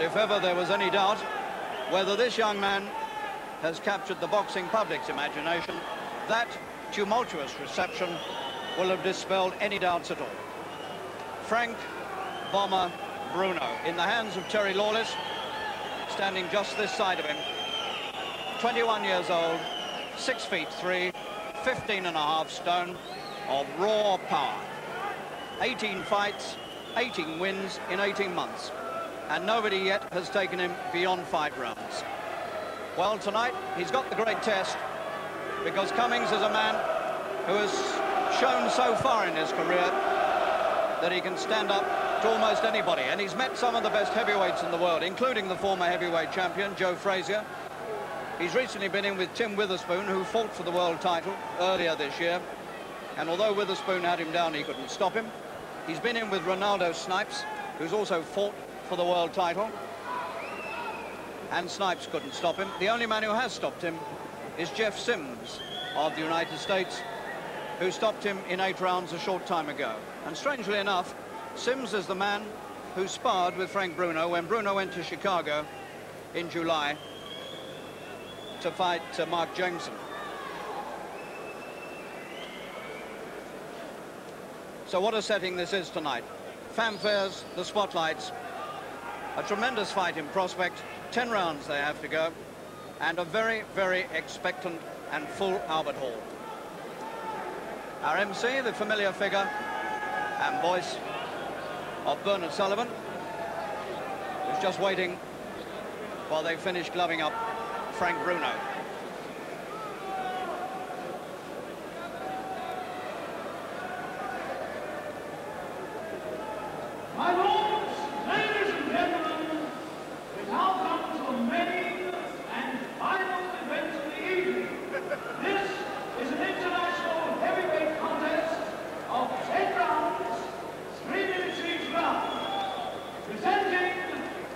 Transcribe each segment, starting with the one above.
if ever there was any doubt whether this young man has captured the boxing public's imagination, that tumultuous reception will have dispelled any doubts at all. Frank Bomber Bruno in the hands of Terry Lawless, standing just this side of him. 21 years old, 6 feet 3, 15.5 stone of raw power. 18 fights, 18 wins in 18 months. And nobody yet has taken him beyond 5 rounds. Well, tonight he's got the great test, because Cummings is a man who has shown so far in his career that he can stand up to almost anybody. And he's met some of the best heavyweights in the world, including the former heavyweight champion, Joe Frazier. He's recently been in with Tim Witherspoon, who fought for the world title earlier this year. And although Witherspoon had him down, he couldn't stop him. He's been in with Ronaldo Snipes, who's also fought for the world title. And Snipes couldn't stop him. The only man who has stopped him is Jeff Sims of the United States, who stopped him in 8 rounds a short time ago. And strangely enough, Sims is the man who sparred with Frank Bruno when Bruno went to Chicago in July to fight Mark Jameson. So what a setting this is tonight. Fanfares, the spotlights, a tremendous fight in prospect, 10 rounds they have to go, and a very, very expectant and full Albert Hall. Our MC, the familiar figure and voice of Bernard Sullivan, who's just waiting while they finish gloving up Frank Bruno. My lords, ladies and gentlemen, we now come to the main and final event of the evening. This is an international heavyweight contest of 10 rounds, 3 minutes each round. Presenting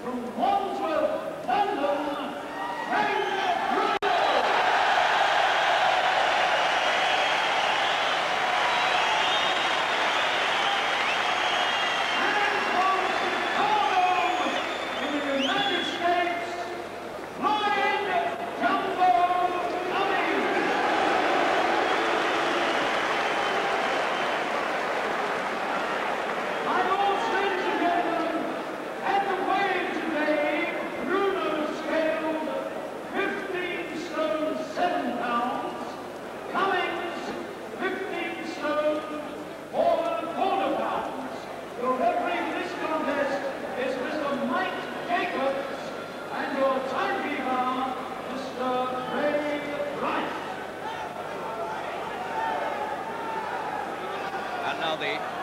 from Wandsworth, London, Frank Bruno.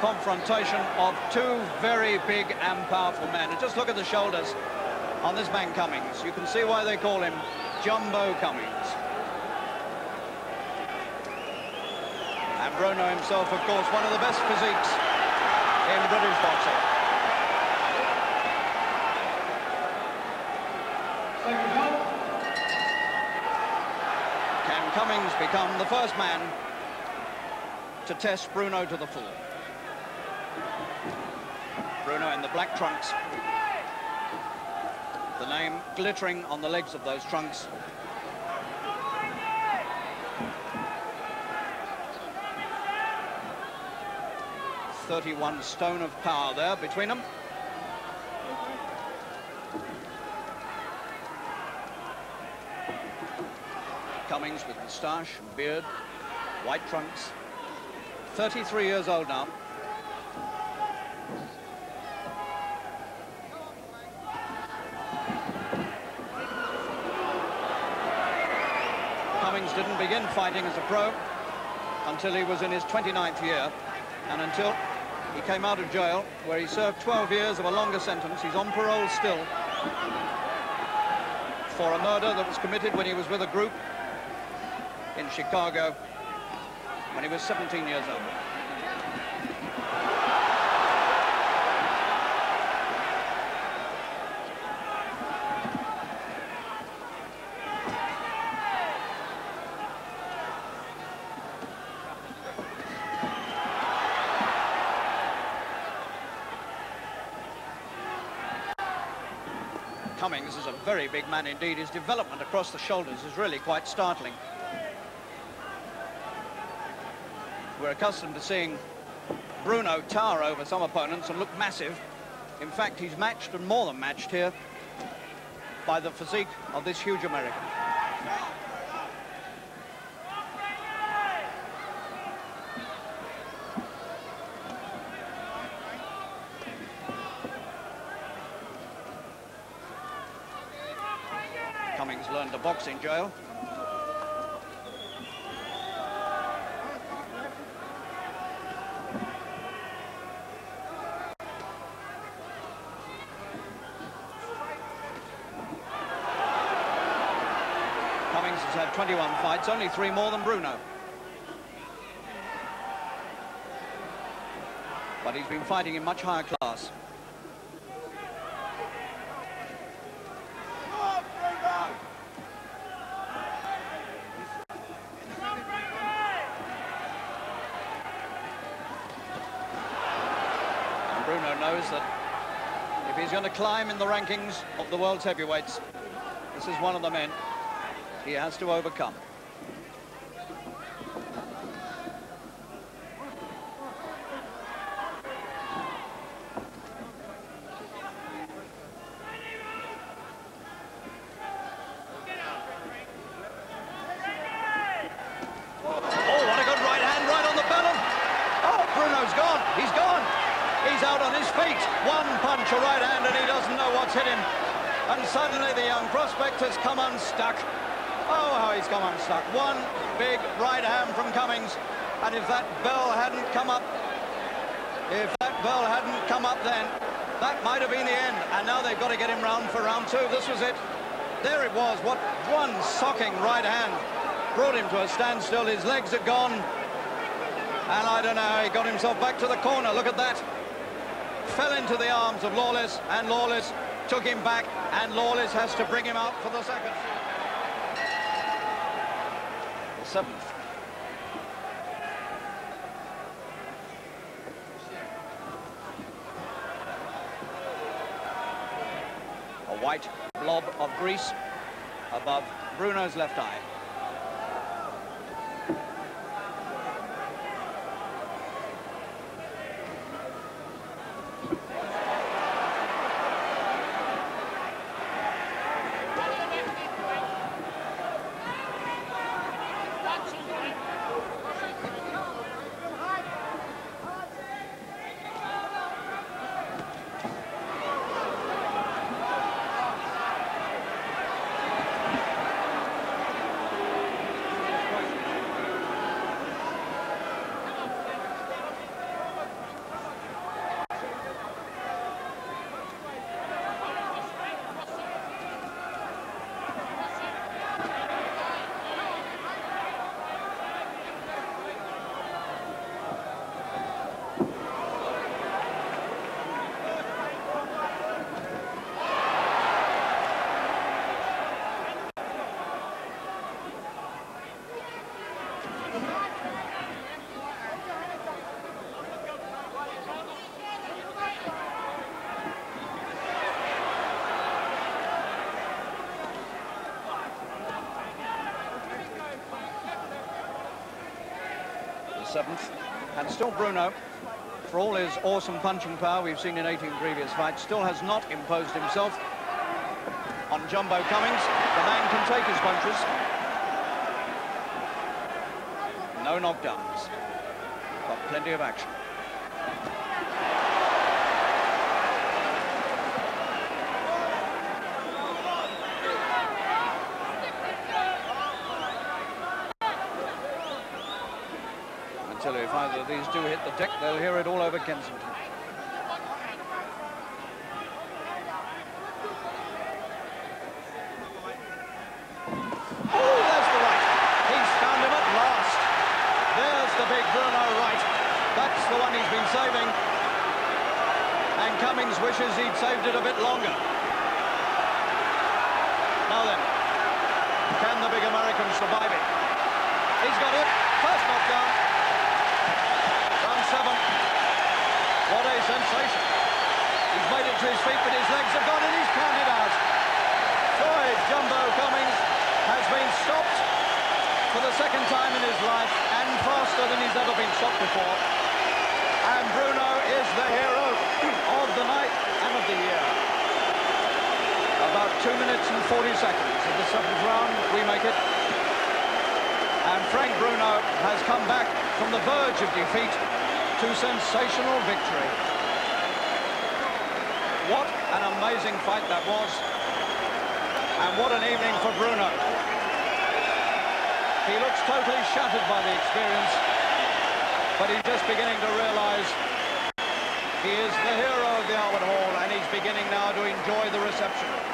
Confrontation of 2 very big and powerful men. And just look at the shoulders on this man Cummings. You can see why they call him Jumbo Cummings. And Bruno himself, of course, one of the best physiques in British boxing. Can Cummings become the first man to test Bruno to the full? Bruno in the black trunks, the name glittering on the legs of those trunks. .31 stone of power there between them. Cummings with moustache and beard, white trunks, 33 years old now. Cummings didn't begin fighting as a pro until he was in his 29th year, and until he came out of jail, where he served 12 years of a longer sentence. He's on parole still for a murder that was committed when he was with a group in Chicago when he was 17 years old. Cummings is a very big man indeed. His development across the shoulders is really quite startling. We're accustomed to seeing Bruno tower over some opponents and look massive. In fact, he's matched and more than matched here by the physique of this huge American. Cummings learned to box in jail. Cummings has had 21 fights, only 3 more than Bruno. But he's been fighting in much higher class. And Bruno knows that if he's going to climb in the rankings of the world's heavyweights, this is one of the men he has to overcome. Oh, what a good right hand, right on the bellum. Oh, Bruno's gone. He's gone. He's out on his feet. One punch, a right hand, and he doesn't know what's hit him. And suddenly the young prospect has come unstuck. Oh, how he's come unstuck. One big right hand from Cummings. And if that bell hadn't come up, then, that might have been the end. And now they've got to get him round for round 2. This was it. There it was. What one socking right hand brought him to a standstill. His legs are gone. And I don't know how he got himself back to the corner. Look at that. Fell into the arms of Lawless, and Lawless took him back, and Lawless has to bring him out for the second. The 7th. A white blob of grease above Bruno's left eye. The 7th, and still Bruno, for all his awesome punching power we've seen in 18 previous fights, still has not imposed himself on Jumbo Cummings. The man can take his punches. No knockdowns, but plenty of action. Until if either of these do hit the deck, they'll hear it all over Kensington. Oh, there's the right. He's found him at last. There's the big Bruno right. That's the one he's been saving. And Cummings wishes he'd saved it a bit longer. Now then, can the big American survive it? He's got it. First knockdown. Round 7. What a sensation. He's made it to his feet, but his legs have gone and he's counted out. Jumbo Cummings has been stopped for the second time in his life, and faster than he's ever been stopped before. And Bruno is the hero of the night and of the year. About 2 minutes and 40 seconds of the seventh round, we make it. And Frank Bruno has come back from the verge of defeat to sensational victory. What an amazing fight that was. And what an evening for Bruno. He looks totally shattered by the experience, but he's just beginning to realise he is the hero of the Albert Hall, and he's beginning now to enjoy the reception.